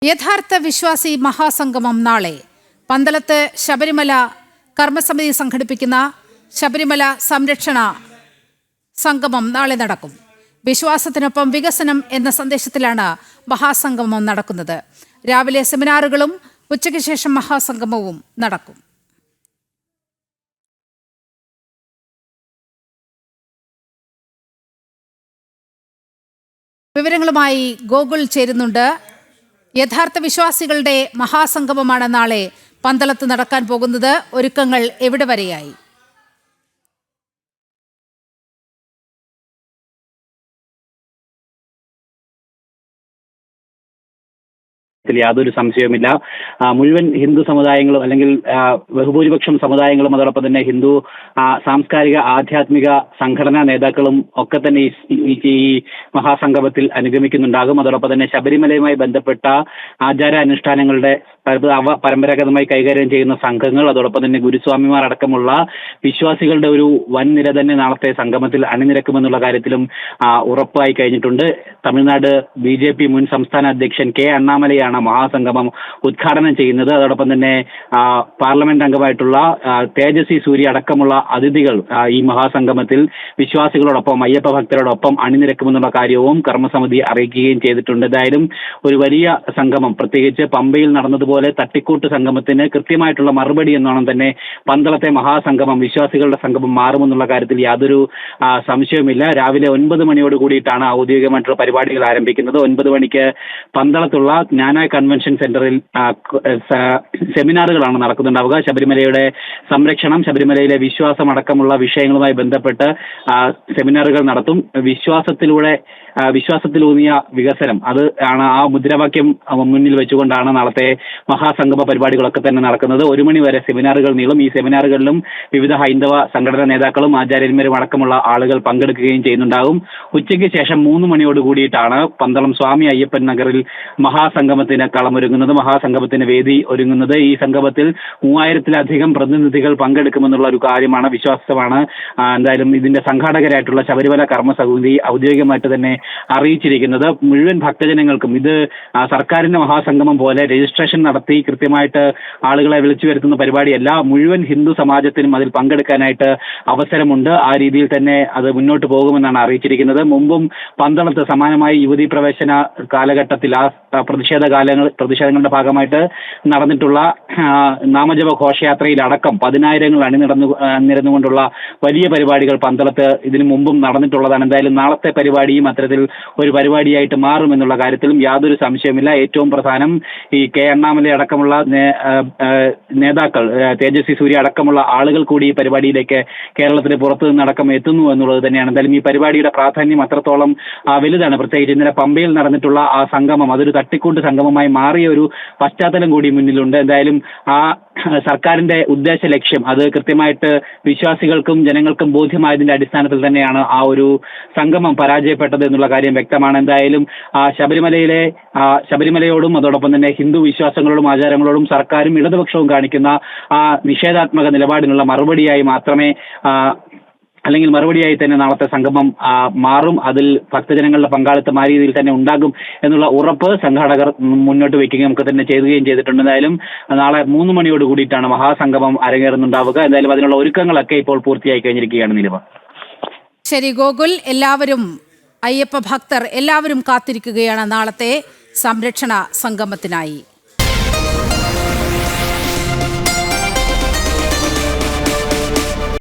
യഥാർത്ഥ വിശ്വാസി മഹാസംഗമം നാളെ പന്തളത്ത് ശബരിമല കർമ്മസമിതി സംഘടിപ്പിക്കുന്ന ശബരിമല സംരക്ഷണ സംഗമം നാളെ നടക്കും. വിശ്വാസത്തിനൊപ്പം വികസനം എന്ന സന്ദേശത്തിലാണ് മഹാസംഗമം നടക്കുന്നത്. രാവിലെ സെമിനാറുകളും ഉച്ചയ്ക്ക് ശേഷം മഹാസംഗമവും നടക്കും. വിവരങ്ങളുമായി ഗോകുൽ ചേരുന്നുണ്ട്. യഥാർത്ഥ വിശ്വാസികളുടെ മഹാസംഗമമാണ് നാളെ പന്തളത്ത് നടക്കാൻ പോകുന്നത്. ഒരുക്കങ്ങൾ എവിടെ വരെയായി? യാതൊരു സംശയവുമില്ല. മുഴുവൻ ഹിന്ദു സമുദായങ്ങളും അല്ലെങ്കിൽ ബഹുഭൂരിപക്ഷം സമുദായങ്ങളും അതോടൊപ്പം തന്നെ ഹിന്ദു സാംസ്കാരിക ആധ്യാത്മിക സംഘടനാ നേതാക്കളും ഒക്കെ തന്നെ ഈ മഹാസംഗമത്തിൽ അനുഗമിക്കുന്നുണ്ടാകും. അതോടൊപ്പം തന്നെ ശബരിമലയുമായി ബന്ധപ്പെട്ട ആചാരാനുഷ്ഠാനങ്ങളുടെ പരമ്പരാഗതമായി കൈകാര്യം ചെയ്യുന്ന സംഘങ്ങൾ, അതോടൊപ്പം തന്നെ ഗുരുസ്വാമിമാർ അടക്കമുള്ള വിശ്വാസികളുടെ ഒരു വൻ നിര തന്നെ നാളത്തെ സംഗമത്തിൽ അണിനിരക്കുമെന്നുള്ള കാര്യത്തിലും ഉറപ്പായി കഴിഞ്ഞിട്ടുണ്ട്. തമിഴ്നാട് BJP മുൻ സംസ്ഥാന അധ്യക്ഷൻ K. അണ്ണാമലയാണ് മഹാസംഗമം ഉദ്ഘാടനം ചെയ്യുന്നത്. അതോടൊപ്പം തന്നെ പാർലമെന്റ് അംഗമായിട്ടുള്ള തേജസ്വി സൂര്യ അടക്കമുള്ള അതിഥികൾ ഈ മഹാസംഗമത്തിൽ വിശ്വാസികളോടൊപ്പം അയ്യപ്പ ഭക്തരോടൊപ്പം അണിനിരക്കുമെന്നുള്ള കാര്യവും കർമ്മസമിതി അറിയിക്കുകയും ചെയ്തിട്ടുണ്ട്. എന്തായാലും ഒരു വലിയ സംഗമം, പ്രത്യേകിച്ച് പമ്പയിൽ നടന്നതുപോലെ തട്ടിക്കൂട്ട് സംഗമത്തിന് കൃത്യമായിട്ടുള്ള മറുപടി എന്നോണം തന്നെ പന്തളത്തെ മഹാസംഗമം, വിശ്വാസികളുടെ സംഗമം മാറുമെന്നുള്ള കാര്യത്തിൽ യാതൊരു സംശയവുമില്ല. രാവിലെ 9 മണിയോട് കൂടിയിട്ടാണ് ഔദ്യോഗികമായിട്ടുള്ള പരിപാടികൾ ആരംഭിക്കുന്നത്. 9 മണിക്ക് പന്തളത്തുള്ള ജ്ഞാന കൺവെൻഷൻ സെന്ററിൽ സെമിനാറുകളാണ് നടക്കുന്നുണ്ടാവുക. ശബരിമലയുടെ സംരക്ഷണം, ശബരിമലയിലെ വിശ്വാസം അടക്കമുള്ള വിഷയങ്ങളുമായി ബന്ധപ്പെട്ട് സെമിനാറുകൾ നടത്തും. വിശ്വാസത്തിലൂന്നിയ വികസനം, അത് ആണ് ആ മുദ്രാവാക്യം മുന്നിൽ വെച്ചുകൊണ്ടാണ് നാളത്തെ മഹാസംഗമ പരിപാടികളൊക്കെ തന്നെ നടക്കുന്നത്. 1 മണി വരെ സെമിനാറുകൾ നീളും. ഈ സെമിനാറുകളിലും വിവിധ ഹൈന്ദവ സംഘടനാ നേതാക്കളും ആചാര്യന്മാരും അടക്കമുള്ള ആളുകൾ പങ്കെടുക്കുകയും ചെയ്യുന്നുണ്ടാകും. ഉച്ചയ്ക്ക് ശേഷം 3 മണിയോട് കൂടിയിട്ടാണ് പന്തളം സ്വാമി അയ്യപ്പൻ നഗറിൽ മഹാസംഗമത്തിന് കളമൊരുങ്ങുന്നത്, മഹാസംഗമത്തിന് വേദി ഒരുങ്ങുന്നത്. ഈ സംഗമത്തിൽ 3000-ലധികം പ്രതിനിധികൾ പങ്കെടുക്കുമെന്നുള്ള ഒരു കാര്യമാണ്, വിശ്വാസമാണ്. എന്തായാലും ഇതിന്റെ സംഘാടകരായിട്ടുള്ള ശബരിമല കർമ്മസമിതി ഔദ്യോഗികമായിട്ട് തന്നെ അറിയിച്ചിരിക്കുന്നത്. മുഴുവൻ ഭക്തജനങ്ങൾക്കും ഇത് സർക്കാരിന്റെ മഹാസംഗമം പോലെ രജിസ്ട്രേഷൻ നടത്തി കൃത്യമായിട്ട് ആളുകളെ വിളിച്ചു വരുത്തുന്ന പരിപാടിയല്ല. മുഴുവൻ ഹിന്ദു സമാജത്തിനും അതിൽ പങ്കെടുക്കാനായിട്ട് അവസരമുണ്ട്. ആ രീതിയിൽ തന്നെ അത് മുന്നോട്ട് പോകുമെന്നാണ് അറിയിച്ചിരിക്കുന്നത്. മുമ്പും പന്തളത്ത് സമാനമായി യുവതീ പ്രവേശന കാലഘട്ടത്തിൽ പ്രതിഷേധങ്ങളുടെ ഭാഗമായിട്ട് നടന്നിട്ടുള്ള നാമജപ ഘോഷയാത്രയിലടക്കം 10,000 അണിനിരന്നുകൊണ്ടുള്ള വലിയ പരിപാടികൾ പന്തളത്ത് ഇതിനു മുമ്പും നടന്നിട്ടുള്ളതാണ്. എന്തായാലും നാളത്തെ പരിപാടിയും അത്തരത്തിൽ ഒരു പരിപാടിയായിട്ട് മാറുമെന്നുള്ള കാര്യത്തിലും യാതൊരു സംശയമില്ല. ഏറ്റവും പ്രധാനം ഈ K. അണ്ണാമല അടക്കമുള്ള നേതാക്കൾ, തേജസ്വി സൂര്യ അടക്കമുള്ള ആളുകൾ കൂടി ഈ പരിപാടിയിലേക്ക് കേരളത്തിന് പുറത്തു നിന്നടക്കം എത്തുന്നു എന്നുള്ളത് തന്നെയാണ്. എന്തായാലും ഈ പരിപാടിയുടെ പ്രാധാന്യം അത്രത്തോളം വലുതാണ്. പ്രത്യേകിച്ച് ഇന്നലെ പമ്പയിൽ നടന്നിട്ടുള്ള ആ സംഗമം അതൊരു തട്ടിക്കൂട്ട് സംഗമമായി മാറിയ ഒരു പശ്ചാത്തലം കൂടി മുന്നിലുണ്ട്. എന്തായാലും ആ സർക്കാരിന്റെ ഉദ്ദേശ ലക്ഷ്യം അത് കൃത്യമായിട്ട് വിശ്വാസികൾക്കും ജനങ്ങൾക്കും ബോധ്യമായതിന്റെ അടിസ്ഥാനത്തിൽ തന്നെയാണ് ആ ഒരു സംഗമം പരാജയപ്പെട്ടത് എന്നുള്ള കാര്യം വ്യക്തമാണ്. എന്തായാലും ശബരിമലയോടും അതോടൊപ്പം തന്നെ ഹിന്ദു വിശ്വാസങ്ങളോടും ആചാരങ്ങളോടും സർക്കാരും ഇടതുപക്ഷവും കാണിക്കുന്ന ആ നിഷേധാത്മക നിലപാടിനുള്ള മറുപടിയായി തന്നെ നാളത്തെ സംഗമം മാറും. അതിൽ ഭക്തജനങ്ങളുടെ പങ്കാളിത്തം ആ രീതിയിൽ തന്നെ ഉണ്ടാകും എന്നുള്ള ഉറപ്പ് സംഘാടകർ മുന്നോട്ട് വയ്ക്കുകയും ഒക്കെ തന്നെ ചെയ്തിട്ടുണ്ട്. എന്തായാലും നാളെ 3 മണിയോട് കൂടിയിട്ടാണ് മഹാസംഗമം അരങ്ങേറുന്നുണ്ടാവുക. എന്തായാലും അതിനുള്ള ഒരുക്കങ്ങളൊക്കെ ഇപ്പോൾ പൂർത്തിയായി കഴിഞ്ഞിരിക്കുകയാണ്. നിലവ ശരി ഗോകുൽ, അയ്യപ്പ ഭക്തർ എല്ലാവരും കാത്തിരിക്കുകയാണ് നാളത്തെ സംരക്ഷണ സംഗമത്തിനായി.